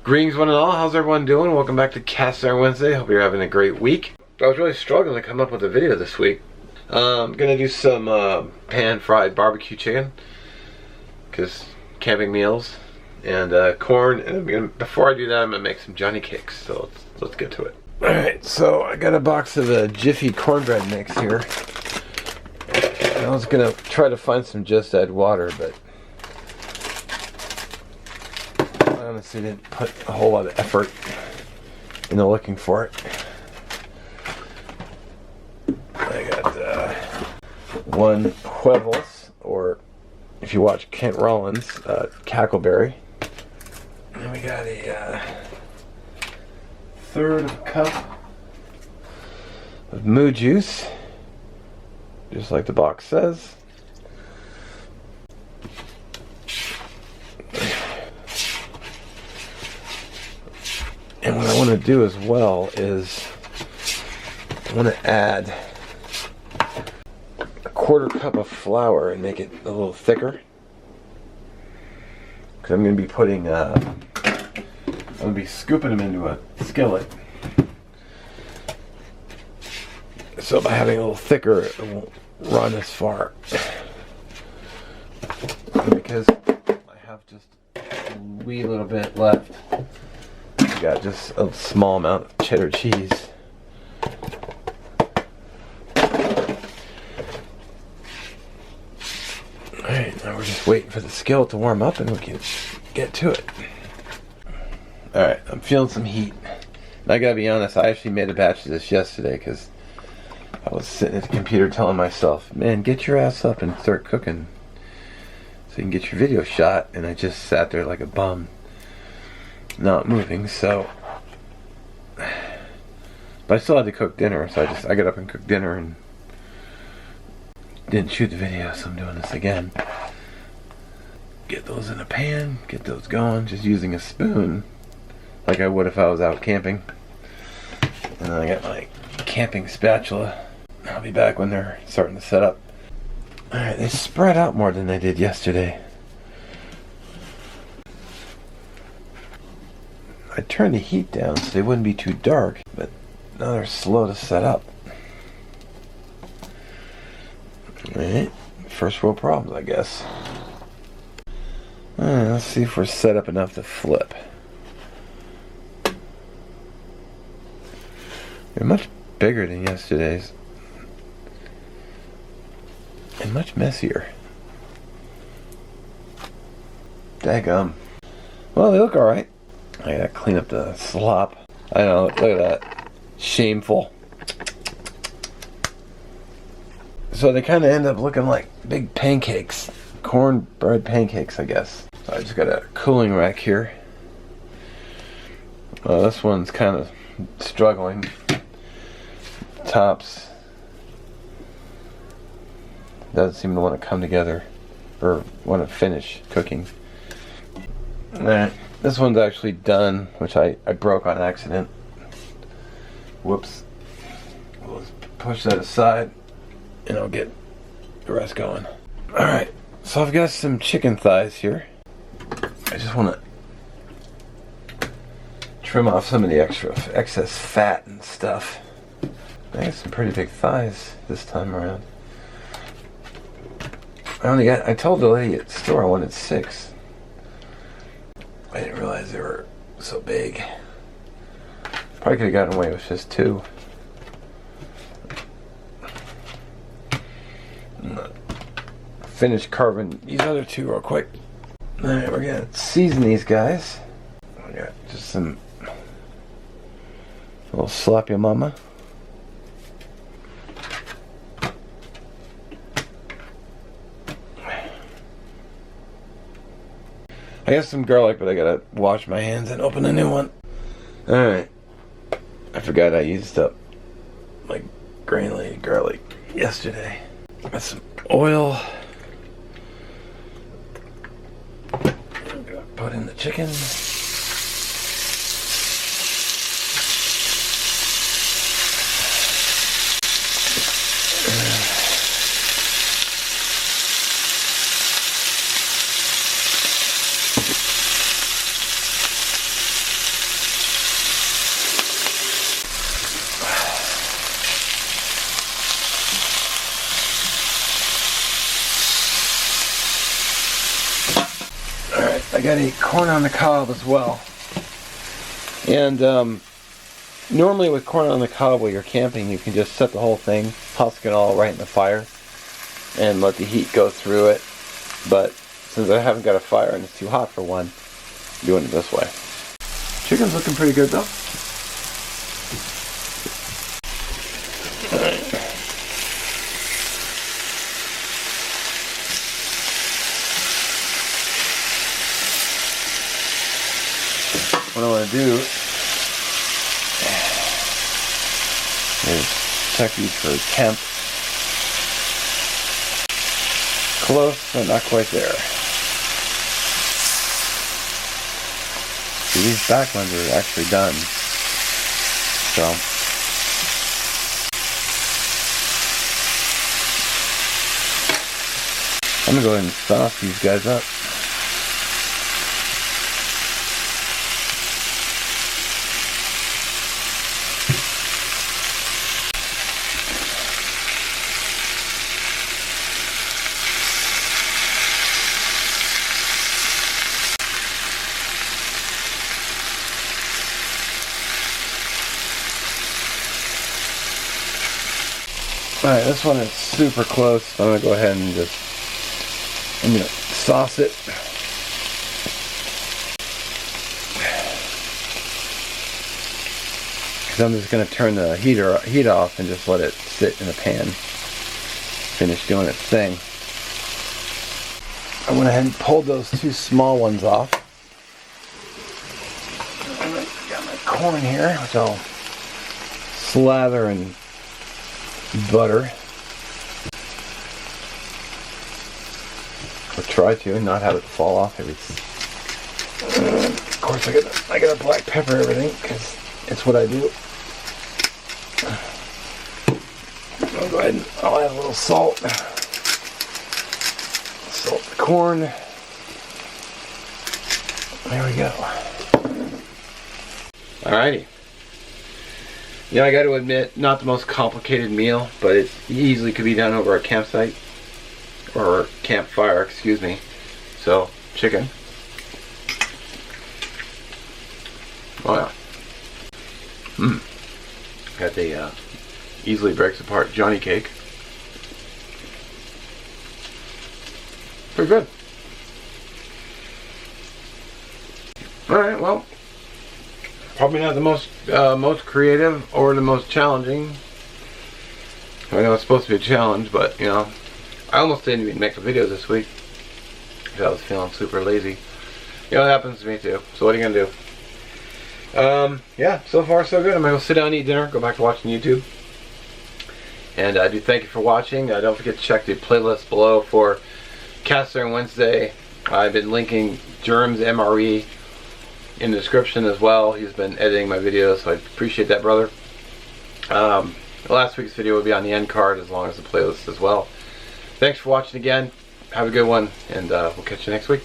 Greetings one and all, how's everyone doing? Welcome back to Cast Iron Wednesday. Hope you're having a great week. I was really struggling to come up with a video this week. I'm gonna do some pan-fried barbecue chicken, because camping meals, and corn, and before I do that I'm gonna make some Johnny cakes, so let's get to it. Alright, so I got a box of Jiffy cornbread mix here. I was gonna try to find some Just Add water, but I honestly didn't put a whole lot of effort into looking for it. I got one huevos, or if you watch Kent Rollins, cackleberry. And we got a third of a cup of moo juice, just like the box says. And what I want to do as well is I want to add a quarter cup of flour and make it a little thicker, because I'm going to be putting I'm going to be scooping them into a skillet. So by having a little thicker, it won't run as far. And because I have just a wee little bit left, I got just a small amount of cheddar cheese. Alright, now we're just waiting for the skillet to warm up and we can get to it. Alright, I'm feeling some heat. And I gotta be honest, I actually made a batch of this yesterday because I was sitting at the computer telling myself, man, get your ass up and start cooking so you can get your video shot, and I just sat there like a bum, not moving. So but I still had to cook dinner, so I got up and cooked dinner and didn't shoot the video, so I'm doing this again. Get those in a pan, get those going, just using a spoon like I would if I was out camping. And then I got my camping spatula. I'll be back when they're starting to set up. Alright, they spread out more than they did yesterday. I turned the heat down so they wouldn't be too dark, but now they're slow to set up. Alright, first world problems, I guess. Alright, let's see if we're set up enough to flip. They're much bigger than yesterday's. And much messier. Daggum. Well, they look alright. I gotta clean up the slop. I know, look at that. Shameful. So they kind of end up looking like big pancakes. Cornbread pancakes, I guess. So I just got a cooling rack here. This one's kind of struggling. Tops doesn't seem to want to come together or want to finish cooking. Alright, this one's actually done, which I broke on accident. Whoops. We'll just push that aside and I'll get the rest going. Alright, so I've got some chicken thighs here. I just want to trim off some of the excess fat and stuff. I got some pretty big thighs this time around. I told the lady at the store I wanted 6. I didn't realize they were so big. Probably could have gotten away with just 2. Finish carving these other 2 real quick. Alright, we're gonna season these guys. We got just some little sloppy mama. I got some garlic, but I gotta wash my hands and open a new one. Alright. I forgot I used up my granulated garlic yesterday. Got some oil. Put in the chicken. I got a corn on the cob as well. And normally with corn on the cob while you're camping, you can just set the whole thing, husk it all right in the fire, and let the heat go through it. But since I haven't got a fire and it's too hot for one, I'm doing it this way. Chicken's looking pretty good though. What I want to do is check these for temp. Close, but not quite there. See, these back ones are actually done. So, I'm going to go ahead and sauce these guys up. Alright, this one is super close. I'm going to go ahead and I'm going to sauce it. Because I'm just going to turn the heat off and just let it sit in a pan. Finish doing its thing. I went ahead and pulled those two small ones off. I got my corn here, which I'll slather and butter, or try to, and not have it fall off every. Of course, I got a black pepper everything because it's what I do. I'll go ahead and I'll add a little salt. Salt the corn. There we go. Alrighty. You know, I got to admit, not the most complicated meal, but it easily could be done over a campsite, or a campfire, excuse me. So, chicken. Oh yeah. Got the easily breaks apart Johnny cake. Pretty good. Alright, well. Probably not the most creative or the most challenging. I know it's supposed to be a challenge, but you know, I almost didn't even make a video this week because I was feeling super lazy. You know, it happens to me too. So what are you gonna do? Yeah, so far so good. I'm gonna go sit down and eat dinner, go back to watching YouTube. And I do thank you for watching. Don't forget to check the playlist below for Cast Iron Wednesday. I've been linking JermsMRE in the description as well. He's been editing my videos, so I appreciate that, brother. Last week's video will be on the end card as long as the playlist as well. Thanks for watching again. Have a good one, and we'll catch you next week.